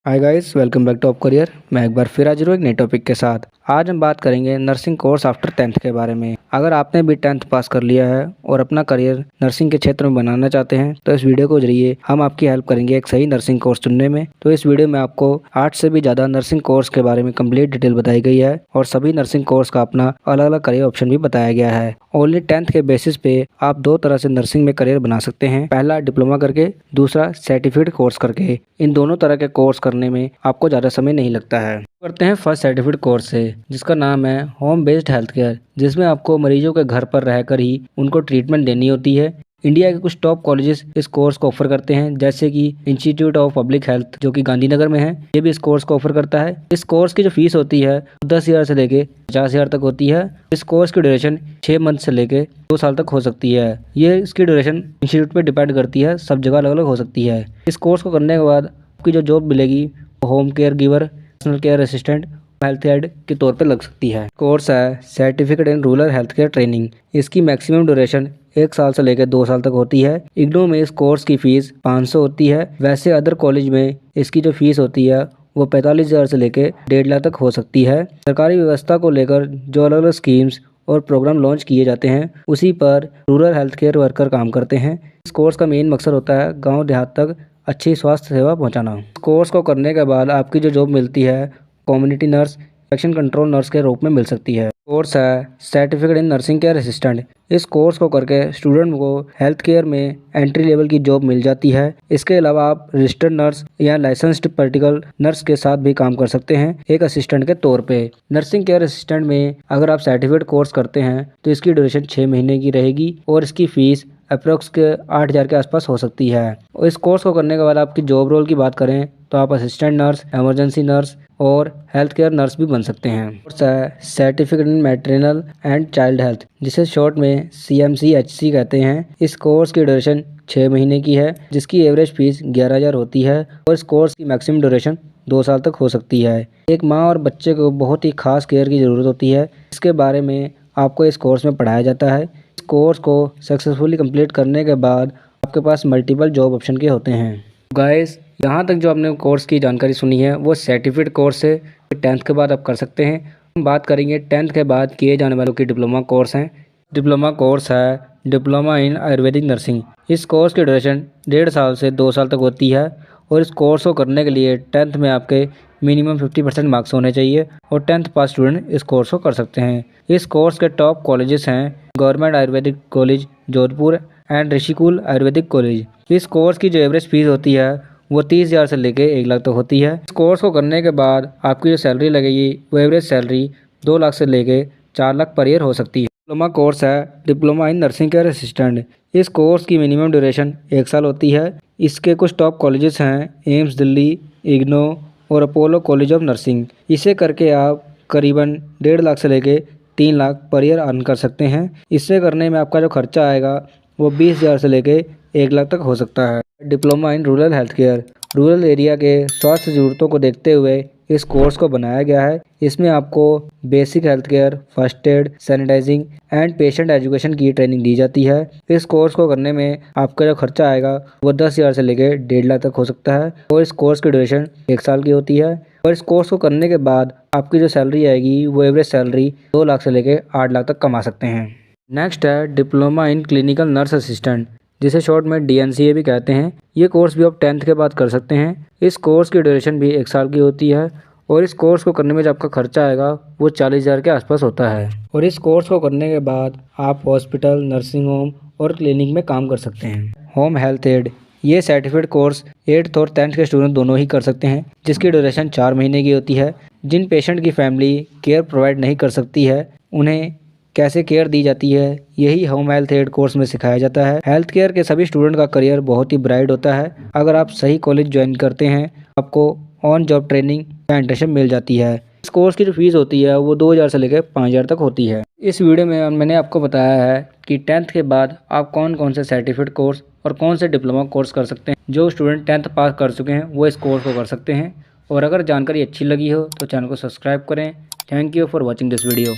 Hi guys, welcome back to op career. मैं एक बार फिर हाजिर हूँ एक नए टॉपिक के साथ। आज हम बात करेंगे नर्सिंग कोर्स आफ्टर 10th के बारे में। अगर आपने भी 10th पास कर लिया है और अपना करियर नर्सिंग के क्षेत्र में बनाना चाहते हैं तो इस वीडियो को जरिए हम आपकी हेल्प करेंगे एक सही नर्सिंग कोर्स चुनने में। तो इस वीडियो में आपको 8 से भी ज़्यादा नर्सिंग कोर्स के बारे में कंप्लीट डिटेल बताई गई है और सभी नर्सिंग कोर्स का अपना अलग अलग करियर ऑप्शन भी बताया गया है। ओनली 10th के बेसिस पे आप दो तरह से नर्सिंग में करियर बना सकते हैं, पहला डिप्लोमा करके, दूसरा सर्टिफिकेट कोर्स करके। इन दोनों तरह के कोर्स करने में आपको ज़्यादा समय नहीं लगता है। करते हैं फर्स्ट सर्टिफिकेट कोर्स से, जिसका नाम है होम बेस्ड हेल्थ केयर, जिसमें आपको मरीजों के घर पर रहकर ही उनको ट्रीटमेंट देनी होती है। इंडिया के कुछ टॉप कॉलेजेस इस कोर्स को ऑफर करते हैं, जैसे कि इंस्टीट्यूट ऑफ पब्लिक हेल्थ जो कि गांधीनगर में है, ये भी इस कोर्स को ऑफर करता है। इस कोर्स की जो फीस होती है 10,000 से लेके 50,000 तक होती है। इस कोर्स की ड्यूरेशन 6 मंथ से लेके 2 साल तक हो सकती है। ये इसकी ड्यूरेशन इंस्टीट्यूट पे डिपेंड करती है, सब जगह अलग अलग हो सकती है। इस कोर्स को करने के बाद आपकी जो जॉब मिलेगी वो home care giver, personal care assistant, health aid के तौर पे लग सकती है। कोर्स है certificate in rural health care training. इसकी मैक्सिमम ड्यूरेशन 1 साल से लेकर 2 साल तक होती है। इग्नू में इस कोर्स की फीस 500 होती है। वैसे अदर कॉलेज में इसकी जो फीस होती है वो 45,000 से लेकर 1.5 लाख तक हो सकती है। सरकारी व्यवस्था को लेकर जो अलग अलग स्कीम्स और प्रोग्राम लॉन्च किए जाते हैं उसी पर रूरल हेल्थ केयर वर्कर काम करते हैं। इस कोर्स का मेन मकसद होता है गाँव देहात तक अच्छी स्वास्थ्य सेवा पहुंचाना। कोर्स को करने के बाद आपकी जो जॉब मिलती है community nurse, infection control nurse के रूप में मिल सकती है। कोर्स है certificate in nursing care assistant. इस कोर्स को करके स्टूडेंट को हेल्थ केयर में एंट्री लेवल की जॉब मिल जाती है। इसके अलावा आप रजिस्टर्ड नर्स या लाइसेंस्ड प्रैक्टिकल नर्स के साथ भी काम कर सकते हैं एक असिस्टेंट के तौर पे। नर्सिंग केयर असिस्टेंट में अगर आप सर्टिफिकेट कोर्स करते हैं तो इसकी ड्यूरेशन 6 महीने की रहेगी और इसकी फीस अप्रोक्स के 8,000 के आसपास हो सकती है। और इस कोर्स को करने के बाद आपकी जॉब रोल की बात करें तो आप असिस्टेंट नर्स, इमरजेंसी नर्स और हेल्थ केयर नर्स भी बन सकते हैं। कोर्स है certificate in maternal and child health, जिसे शॉर्ट में CMCHC कहते हैं। इस कोर्स की ड्यूरेशन 6 महीने की है, जिसकी एवरेज फीस 11,000 होती है और इस कोर्स की मैक्सिमम ड्यूरेशन 2 साल तक हो सकती है। एक माँ और बच्चे को बहुत ही खास केयर की ज़रूरत होती है, इसके बारे में आपको इस कोर्स में पढ़ाया जाता है। इस कोर्स को सक्सेसफुली कंप्लीट करने के बाद आपके पास मल्टीपल जॉब ऑप्शन के होते हैं। गाइस, यहाँ तक जो आपने कोर्स की जानकारी सुनी है वो सर्टिफिकेट कोर्स है, 10th के बाद आप कर सकते हैं। हम बात करेंगे 10th के बाद किए जाने वालों की डिप्लोमा कोर्स हैं। डिप्लोमा कोर्स है डिप्लोमा इन आयुर्वेदिक नर्सिंग। इस कोर्स की ड्यूरेशन 1.5 साल से 2 साल तक होती है और इस कोर्स को करने के लिए 10th में आपके मिनिमम 50% मार्क्स होने चाहिए और 10th पास स्टूडेंट इस कोर्स को कर सकते हैं। इस कोर्स के टॉप कॉलेजेस हैं government Ayurvedic college Jodhpur and Rishikul Ayurvedic college. इस कोर्स की जो एवरेज फीस होती है वो 30,000 से लेके 1 लाख तक होती है। इस कोर्स को करने के बाद आपकी जो सैलरी लगेगी वो एवरेज सैलरी 2 लाख से लेके 4 लाख पर ईयर हो सकती है। डिप्लोमा कोर्स है diploma in nursing care assistant. इस कोर्स की मिनिमम ड्यूरेशन 1 साल होती है। इसके कुछ टॉप कॉलेजेस हैं एम्स दिल्ली, इग्नो और अपोलो कॉलेज ऑफ नर्सिंग। इसे करके आप करीबन 1.5 लाख से लेके 3 लाख पर ईयर अर्न कर सकते हैं। इसे करने में आपका जो खर्चा आएगा वो 20,000 से लेके 1 लाख तक हो सकता है। Diploma in rural health care, rural area के स्वास्थ्य ज़रूरतों को देखते हुए इस कोर्स को बनाया गया है। इसमें आपको basic health care, first aid, sanitising and patient education की ट्रेनिंग दी जाती है। इस कोर्स को करने में आपका जो खर्चा आएगा वो 10,000 से लेकर 1.5 लाख तक हो सकता है और इस कोर्स की ड्यूरेशन 1 साल की होती है। और इस कोर्स को करने के बाद आपकी जो सैलरी आएगी वो एवरेज सैलरी 2 लाख से लेकर 8 लाख तक कमा सकते हैं। नेक्स्ट है diploma in clinical nurse assistant, जिसे शॉर्ट में DNCA भी कहते हैं। ये कोर्स भी आप 10th के बाद कर सकते हैं। इस कोर्स की ड्यूरेशन भी 1 साल की होती है और इस कोर्स को करने में जो आपका खर्चा आएगा वो 40,000 के आसपास होता है। और इस कोर्स को करने के बाद आप हॉस्पिटल, नर्सिंग होम और क्लिनिक में काम कर सकते हैं। होम हेल्थ एड, ये सर्टिफिकेट कोर्स 8th और 10th के स्टूडेंट दोनों ही कर सकते हैं, जिसकी ड्यूरेशन 4 महीने की होती है। जिन पेशेंट की फैमिली केयर प्रोवाइड नहीं कर सकती है उन्हें कैसे केयर दी जाती है यही होम हेल्थ एड कोर्स में सिखाया जाता है। हेल्थ केयर के सभी स्टूडेंट का करियर बहुत ही ब्राइट होता है। अगर आप सही कॉलेज ज्वाइन करते हैं आपको ऑन जॉब ट्रेनिंग या इंटर्नशिप मिल जाती है। इस कोर्स की जो फीस होती है वो 2,000 से लेकर 5,000 तक होती है। इस वीडियो में मैंने आपको बताया है कि 10th के बाद आप कौन कौन से सर्टिफिकेट कोर्स और कौन से डिप्लोमा कोर्स कर सकते हैं। जो स्टूडेंट 10th पास कर चुके हैं वो इस कोर्स को कर सकते हैं। और अगर जानकारी अच्छी लगी हो तो चैनल को सब्सक्राइब करें। Thank you for watching this video.